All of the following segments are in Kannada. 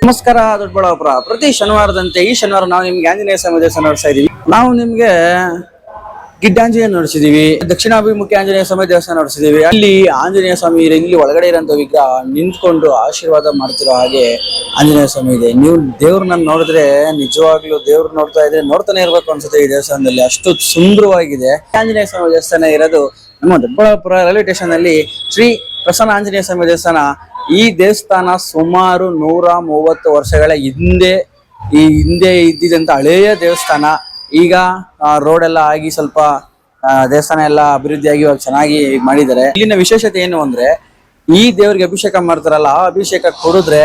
ನಮಸ್ಕಾರ ದೊಡ್ಡಬಳ್ಳಾಪುರ. ಪ್ರತಿ ಶನಿವಾರದಂತೆ ಈ ಶನಿವಾರ ನಾವು ನಿಮ್ಗೆ ಆಂಜನೇಯ ಸ್ವಾಮಿ ದೇವಸ್ಥಾನ ನೋಡ್ತಾ ಇದೀವಿ. ನಾವು ನಿಮ್ಗೆ ಗಿಡ್ಡಾಂಜನೇಯ ನೋಡಿಸಿದೀವಿ, ದಕ್ಷಿಣಾಭಿಮುಖಿ ಆಂಜನೇಯ ಸ್ವಾಮಿ ದೇವಸ್ಥಾನ ನೋಡಿಸಿದೀವಿ. ಅಲ್ಲಿ ಆಂಜನೇಯ ಸ್ವಾಮಿ ಇಲ್ಲಿ ಒಳಗಡೆ ಇರೋಂಥ ವಿಗ್ರಹ ನಿಂತ್ಕೊಂಡು ಆಶೀರ್ವಾದ ಮಾಡ್ತಿರೋ ಹಾಗೆ ಆಂಜನೇಯ ಸ್ವಾಮಿ ಇದೆ. ನೀವು ದೇವ್ರನ್ನ ನೋಡಿದ್ರೆ ನಿಜವಾಗ್ಲೂ ದೇವ್ರ ನೋಡ್ತಾ ಇದ್ರೆ ನೋಡ್ತಾನೆ ಇರ್ಬೇಕು ಅನ್ಸುತ್ತೆ. ಈ ದೇವಸ್ಥಾನದಲ್ಲಿ ಅಷ್ಟು ಸುಂದರವಾಗಿದೆ. ಆಂಜನೇಯ ಸ್ವಾಮಿ ದೇವಸ್ಥಾನ ಇರೋದು ನಮ್ಮ ದೊಡ್ಡಬಳ್ಳಾಪುರ ರೈಲ್ವೆ ಸ್ಟೇಷನ್ ಅಲ್ಲಿ ಶ್ರೀ ಪ್ರಸನ್ನ ಆಂಜನೇಯ ಸ್ವಾಮಿ ದೇವಸ್ಥಾನ. ಈ ದೇವಸ್ಥಾನ ಸುಮಾರು 130 ವರ್ಷಗಳ ಹಿಂದೆ ಇದ್ದಿದ್ದಂತ ಹಳೆಯ ದೇವಸ್ಥಾನ. ಈಗ ರೋಡ್ ಎಲ್ಲ ಆಗಿ ಸ್ವಲ್ಪ ದೇವಸ್ಥಾನ ಎಲ್ಲ ಅಭಿವೃದ್ಧಿ ಆಗಿ ಇವಾಗ ಚೆನ್ನಾಗಿ ಮಾಡಿದ್ದಾರೆ. ಇಲ್ಲಿನ ವಿಶೇಷತೆ ಏನು ಅಂದ್ರೆ, ಈ ದೇವರಿಗೆ ಅಭಿಷೇಕ ಮಾಡ್ತಾರಲ್ಲ, ಆ ಅಭಿಷೇಕ ಕೊಡಿದ್ರೆ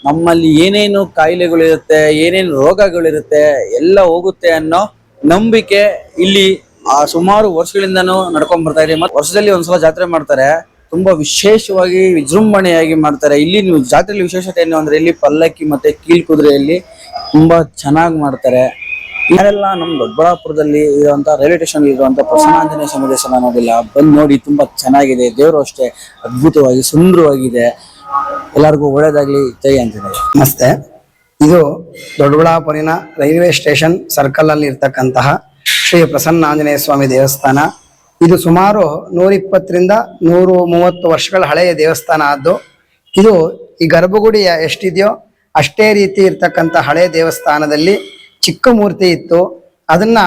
ನಮ್ಮಲ್ಲಿ ಏನೇನು ಕಾಯಿಲೆಗಳಿರುತ್ತೆ, ಏನೇನು ರೋಗಗಳಿರುತ್ತೆ ಎಲ್ಲ ಹೋಗುತ್ತೆ ಅನ್ನೋ ನಂಬಿಕೆ ಇಲ್ಲಿ ಸುಮಾರು ವರ್ಷಗಳಿಂದನೂ ನಡ್ಕೊಂಡ್ ಬರ್ತಾ ಇದೆ. ಮತ್ತೆ ವರ್ಷದಲ್ಲಿ ಒಂದ್ಸಲ ಜಾತ್ರೆ ಮಾಡ್ತಾರೆ, ತುಂಬಾ ವಿಶೇಷವಾಗಿ ವಿಜೃಂಭಣೆಯಾಗಿ ಮಾಡ್ತಾರೆ. ಇಲ್ಲಿ ನೀವು ಜಾತ್ರೆಯಲ್ಲಿ ವಿಶೇಷತೆ ಏನು ಅಂದ್ರೆ, ಇಲ್ಲಿ ಪಲ್ಲಕ್ಕಿ ಮತ್ತೆ ಕೀಲ್ಕುದುರೆಯಲ್ಲಿ ತುಂಬಾ ಚೆನ್ನಾಗಿ ಮಾಡ್ತಾರೆ. ಯಾರೆಲ್ಲ ನಮ್ಮ ದೊಡ್ಡಬಳ್ಳಾಪುರದಲ್ಲಿ ಇರುವಂತ ರೈಲ್ವೆ ಸ್ಟೇಷನ್ ಇರುವಂತ ಪ್ರಸನ್ನ ಆಂಜನೇಯ ಸ್ವಾಮಿ ದೇವಸ್ಥಾನ ನೋಡಿಲ್ಲ, ಬಂದು ನೋಡಿ. ತುಂಬಾ ಚೆನ್ನಾಗಿದೆ, ದೇವರು ಅಷ್ಟೇ ಅದ್ಭುತವಾಗಿ ಸುಂದರವಾಗಿದೆ. ಎಲ್ಲರಿಗೂ ಒಳ್ಳೇದಾಗ್ಲಿ. ಜೈ ಆಂಜನೇಯ. ನಮಸ್ತೆ. ಇದು ದೊಡ್ಡಬಳ್ಳಾಪುರಿನ ರೈಲ್ವೆ ಸ್ಟೇಷನ್ ಸರ್ಕಲ್ ಅಲ್ಲಿ ಇರ್ತಕ್ಕಂತಹ ಶ್ರೀ ಪ್ರಸನ್ನ ಆಂಜನೇಯ ಸ್ವಾಮಿ ದೇವಸ್ಥಾನ. ಇದು ಸುಮಾರು 120ರಿಂದ 130 ವರ್ಷಗಳ ಹಳೆಯ ದೇವಸ್ಥಾನ ಆದ್ದು. ಇದು ಈ ಗರ್ಭಗುಡಿ ಎಷ್ಟಿದೆಯೋ ಅಷ್ಟೇ ರೀತಿ ಇರ್ತಕ್ಕಂಥ ಹಳೆಯ ದೇವಸ್ಥಾನದಲ್ಲಿ ಚಿಕ್ಕ ಮೂರ್ತಿ ಇತ್ತು. ಅದನ್ನ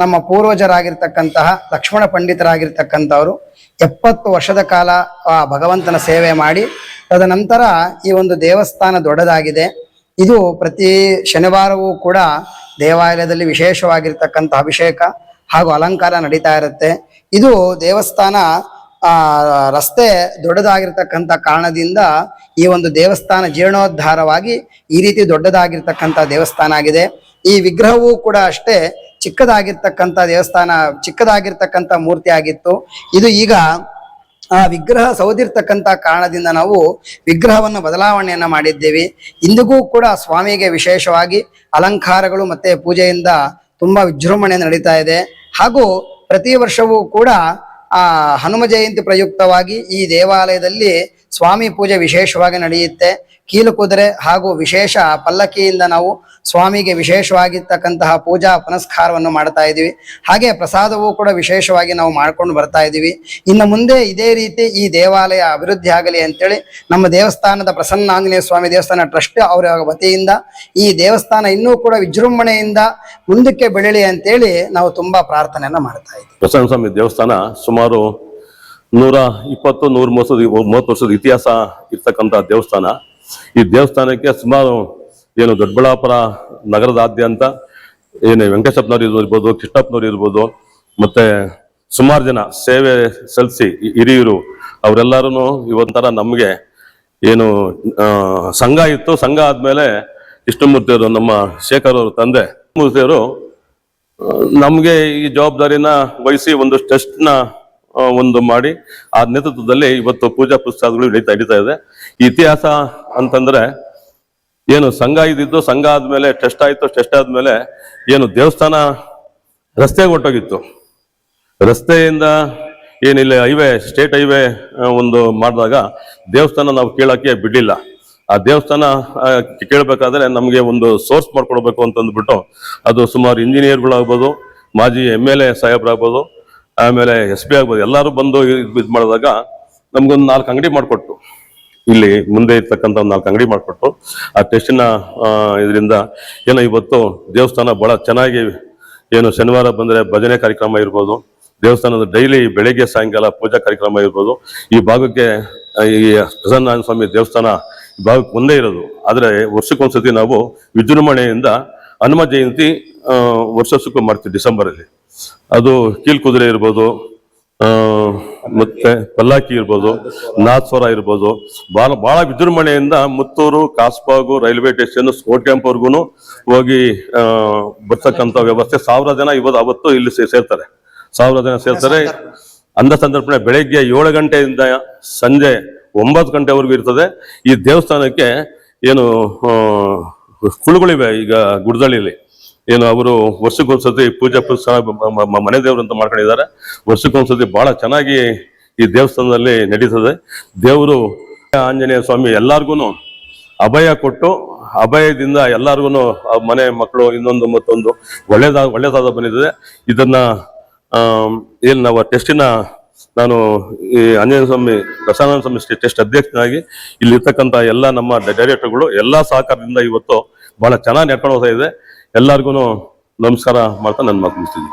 ನಮ್ಮ ಪೂರ್ವಜರಾಗಿರ್ತಕ್ಕಂತಹ ಲಕ್ಷ್ಮಣ ಪಂಡಿತರಾಗಿರ್ತಕ್ಕಂಥವರು 70 ವರ್ಷದ ಕಾಲ ಆ ಭಗವಂತನ ಸೇವೆ ಮಾಡಿ ತದನಂತರ ಈ ಒಂದು ದೇವಸ್ಥಾನ ದೊಡ್ಡದಾಗಿದೆ. ಇದು ಪ್ರತಿ ಶನಿವಾರವೂ ಕೂಡ ದೇವಾಲಯದಲ್ಲಿ ವಿಶೇಷವಾಗಿರ್ತಕ್ಕಂಥ ಅಭಿಷೇಕ ಹಾಗೂ ಅಲಂಕಾರ ನಡೀತಾ ಇರುತ್ತೆ. ಇದು ದೇವಸ್ಥಾನ ರಸ್ತೆ ದೊಡ್ಡದಾಗಿರ್ತಕ್ಕಂಥ ಕಾರಣದಿಂದ ಈ ಒಂದು ದೇವಸ್ಥಾನ ಜೀರ್ಣೋದ್ಧಾರವಾಗಿ ಈ ರೀತಿ ದೊಡ್ಡದಾಗಿರ್ತಕ್ಕಂಥ ದೇವಸ್ಥಾನ ಆಗಿದೆ. ಈ ವಿಗ್ರಹವೂ ಕೂಡ ಅಷ್ಟೇ ಚಿಕ್ಕದಾಗಿರ್ತಕ್ಕಂಥ ದೇವಸ್ಥಾನ, ಚಿಕ್ಕದಾಗಿರ್ತಕ್ಕಂಥ ಮೂರ್ತಿ ಆಗಿತ್ತು. ಇದು ಈಗ ಆ ವಿಗ್ರಹ ಸೌದಿರ್ತಕ್ಕಂಥ ಕಾರಣದಿಂದ ನಾವು ವಿಗ್ರಹವನ್ನು ಬದಲಾವಣೆಯನ್ನ ಮಾಡಿದ್ದೇವೆ. ಇಂದಿಗೂ ಕೂಡ ಸ್ವಾಮಿಗೆ ವಿಶೇಷವಾಗಿ ಅಲಂಕಾರಗಳು ಮತ್ತೆ ಪೂಜೆಯಿಂದ ತುಂಬಾ ವಿಜೃಂಭಣೆ ನಡೀತಾ ಇದೆ. ಹಾಗೂ ಪ್ರತಿ ವರ್ಷವೂ ಕೂಡ ಹನುಮ ಜಯಂತಿ ಪ್ರಯುಕ್ತವಾಗಿ ಈ ದೇವಾಲಯದಲ್ಲಿ ಸ್ವಾಮಿ ಪೂಜೆ ವಿಶೇಷವಾಗಿ ನಡೆಯುತ್ತೆ. ಕೀಲುಕುದುರೆ ಹಾಗೂ ವಿಶೇಷ ಪಲ್ಲಕ್ಕಿಯಿಂದ ನಾವು ಸ್ವಾಮಿಗೆ ವಿಶೇಷವಾಗಿರ್ತಕ್ಕಂತಹ ಪೂಜಾ ಪುನಸ್ಕಾರವನ್ನು ಮಾಡ್ತಾ ಇದ್ದೀವಿ. ಹಾಗೆ ಪ್ರಸಾದವೂ ಕೂಡ ವಿಶೇಷವಾಗಿ ನಾವು ಮಾಡ್ಕೊಂಡು ಬರ್ತಾ ಇದ್ದೀವಿ. ಇನ್ನು ಮುಂದೆ ಇದೇ ರೀತಿ ಈ ದೇವಾಲಯ ಅಭಿವೃದ್ಧಿ ಆಗಲಿ ಅಂತೇಳಿ ನಮ್ಮ ದೇವಸ್ಥಾನದ ಪ್ರಸನ್ನ ಆಂಜನೇಯ ಸ್ವಾಮಿ ದೇವಸ್ಥಾನ ಟ್ರಸ್ಟ್ ಅವರ ವತಿಯಿಂದ ಈ ದೇವಸ್ಥಾನ ಇನ್ನೂ ಕೂಡ ವಿಜೃಂಭಣೆಯಿಂದ ಮುಂದಕ್ಕೆ ಬೆಳೀಲಿ ಅಂತೇಳಿ ನಾವು ತುಂಬಾ ಪ್ರಾರ್ಥನೆಯನ್ನ ಮಾಡ್ತಾ ಇದ್ದೀವಿ. ಪ್ರಸನ್ನ ಸ್ವಾಮಿ ದೇವಸ್ಥಾನ ಸುಮಾರು 120-130 ವರ್ಷದ ಇತಿಹಾಸ ಇರ್ತಕ್ಕಂಥ ದೇವಸ್ಥಾನ. ಈ ದೇವಸ್ಥಾನಕ್ಕೆ ಸುಮಾರು ಏನು ದೊಡ್ಡಬಳ್ಳಾಪುರ ನಗರದಾದ್ಯಂತ ಏನು ವೆಂಕಟೇಶಪ್ಪನವ್ರು ಇರ್ಬೋದು, ಕೃಷ್ಣಪ್ಪನವ್ರು ಇರ್ಬೋದು, ಮತ್ತೆ ಸುಮಾರು ಜನ ಸೇವೆ ಸಲ್ಲಿಸಿ ಹಿರಿಯರು ಅವರೆಲ್ಲರೂ ಇವತ್ತರ ನಮಗೆ ಏನು ಸಂಘ ಇತ್ತು. ಸಂಘ ಆದ್ಮೇಲೆ ಕೃಷ್ಣಮೂರ್ತಿಯವರು, ನಮ್ಮ ಶೇಖರ್ ಅವ್ರ ತಂದೆ ಮೂರ್ತಿಯವರು ನಮ್ಗೆ ಈ ಜವಾಬ್ದಾರಿನ ವಹಿಸಿ ಒಂದು ಟ್ರಸ್ಟ್ನ ಒಂದು ಮಾಡಿ ಆ ನೇತೃತ್ವದಲ್ಲಿ ಇವತ್ತು ಪೂಜಾ ಪುಸ್ತಕಗಳು ನಡೀತಾ ಇದೆ. ಇತಿಹಾಸ ಅಂತಂದ್ರೆ ಏನು ಸಂಘ ಇದ್ದಿದ್ದು, ಸಂಘ ಆದ್ಮೇಲೆ ಟ್ರಸ್ಟ್ ಆಯ್ತು, ಟ್ರಸ್ಟ್ ಆದ್ಮೇಲೆ ಏನು ದೇವಸ್ಥಾನ ರಸ್ತೆಗೆ ಹೊಟ್ಟೋಗಿತ್ತು. ರಸ್ತೆಯಿಂದ ಏನಿಲ್ಲ ಹೈವೇ, ಸ್ಟೇಟ್ ಹೈವೇ ಒಂದು ಮಾಡಿದಾಗ ದೇವಸ್ಥಾನ ನಾವು ಕೇಳಕ್ಕೆ ಬಿಡ್ಲಿಲ್ಲ. ಆ ದೇವಸ್ಥಾನ ಕೇಳಬೇಕಾದ್ರೆ ನಮಗೆ ಒಂದು ಸೋರ್ಸ್ ಮಾಡ್ಕೊಡ್ಬೇಕು ಅಂತಂದ್ಬಿಟ್ಟು ಅದು ಸುಮಾರು ಇಂಜಿನಿಯರ್ಗಳಾಗ್ಬೋದು, ಮಾಜಿ MLA ಸಾಹೇಬ್ರಾಗ್ಬೋದು, ಆಮೇಲೆ SP ಆಗ್ಬೋದು, ಎಲ್ಲರೂ ಬಂದು ಇದು ಮಾಡಿದಾಗ ನಮ್ಗೊಂದು 4 ಅಂಗಡಿ ಮಾಡಿಕೊಟ್ಟು, ಇಲ್ಲಿ ಮುಂದೆ ಇರ್ತಕ್ಕಂಥ ಒಂದು 4 ಅಂಗಡಿ ಮಾಡಿಕೊಟ್ಟು ಆ ಟೆಸ್ಟಿನ ಇದರಿಂದ ಏನೋ ಇವತ್ತು ದೇವಸ್ಥಾನ ಬಹಳ ಚೆನ್ನಾಗಿ ಏನು ಶನಿವಾರ ಬಂದರೆ ಭಜನೆ ಕಾರ್ಯಕ್ರಮ ಇರ್ಬೋದು, ದೇವಸ್ಥಾನದ ಡೈಲಿ ಬೆಳಗ್ಗೆ ಸಾಯಂಕಾಲ ಪೂಜಾ ಕಾರ್ಯಕ್ರಮ ಇರ್ಬೋದು. ಈ ಭಾಗಕ್ಕೆ ಈ ಪ್ರಸನ್ನ ಆಂಜನೇಯ ಸ್ವಾಮಿ ದೇವಸ್ಥಾನ ಈ ಭಾಗಕ್ಕೆ ಒಂದೇ ಇರೋದು. ಆದರೆ ವರ್ಷಕ್ಕೊಂದ್ಸತಿ ನಾವು ವಿಜೃಂಭಣೆಯಿಂದ ಹನುಮ ಜಯಂತಿ ವರ್ಷಕ್ಕೂ ಮಾಡ್ತೀವಿ ಡಿಸೆಂಬರಲ್ಲಿ. ಅದು ಕೀಲ್ಕುದುರೆ ಇರ್ಬೋದು, ಮತ್ತೆ ಪಲ್ಲಾಕಿ ಇರ್ಬೋದು, ನಾಥಸ್ವರ ಇರ್ಬೋದು, ಬಹಳ ವಿಜೃಂಭಣೆಯಿಂದ ಮುತ್ತೂರು, ಕಾಸ್ಬಾಗು, ರೈಲ್ವೆ ಸ್ಟೇಷನ್, ಸ್ಪೋರ್ಟ್ ಕ್ಯಾಂಪ್ವರೆಗೂ ಹೋಗಿ ಬರ್ತಕ್ಕಂಥ ವ್ಯವಸ್ಥೆ. 1000 ಜನ ಅವತ್ತು ಇಲ್ಲಿ ಸೇರ್ತಾರೆ. 1000 ಜನ ಸೇರ್ತಾರೆ. ಅಂದ ಸಂದರ್ಭ ಬೆಳಗ್ಗೆ 7 ಗಂಟೆಯಿಂದ ಸಂಜೆ 9 ಗಂಟೆವರೆಗೂ ಇರ್ತದೆ. ಈ ದೇವಸ್ಥಾನಕ್ಕೆ ಏನು ಕುಳುಗಳಿವೆ ಈಗ ಗುಡ್ದಳ್ಳಿಲಿ, ಏನು ಅವರು ವರ್ಷಕ್ಕೊಂದ್ಸತಿ ಪೂಜಾ ಪುಸ್ತಕ ಮನೆ ದೇವರು ಅಂತ ಮಾಡ್ಕೊಂಡಿದ್ದಾರೆ. ವರ್ಷಕ್ಕೊಂದ್ಸತಿ ಬಹಳ ಚೆನ್ನಾಗಿ ಈ ದೇವಸ್ಥಾನದಲ್ಲಿ ನಡೀತದೆ. ದೇವರು ಆಂಜನೇಯ ಸ್ವಾಮಿ ಎಲ್ಲಾರ್ಗು ಅಭಯ ಕೊಟ್ಟು ಅಭಯದಿಂದ ಎಲ್ಲರಿಗೂ ಮನೆ ಮಕ್ಕಳು ಇನ್ನೊಂದು ಮತ್ತೊಂದು ಒಳ್ಳೇದಾದ ಬಂದಿದೆ. ಇದನ್ನ ಏನು ನಾವು ಟೆಸ್ಟಿನ ನಾನು ಈ ಆಂಜನೇಯ ಸ್ವಾಮಿ ಪ್ರಸನ್ನ ಸ್ವಾಮಿ ಟೆಸ್ಟ್ ಅಧ್ಯಕ್ಷನಾಗಿ ಇಲ್ಲಿರ್ತಕ್ಕಂಥ ಎಲ್ಲ ನಮ್ಮ ಡೈರೆಕ್ಟರ್ಗಳು ಎಲ್ಲ ಸಹಕಾರದಿಂದ ಇವತ್ತು ಬಹಳ ಚೆನ್ನಾಗಿ ನಡ್ಕೊಂಡು ಹೋಗ್ತಾ ಇದೆ. ಎಲ್ಲರಿಗೂ ನಮಸ್ಕಾರ ಮಾಡ್ತಾ ನನ್ನ ಮಾತು ಮುಗಿಸ್ತೀನಿ.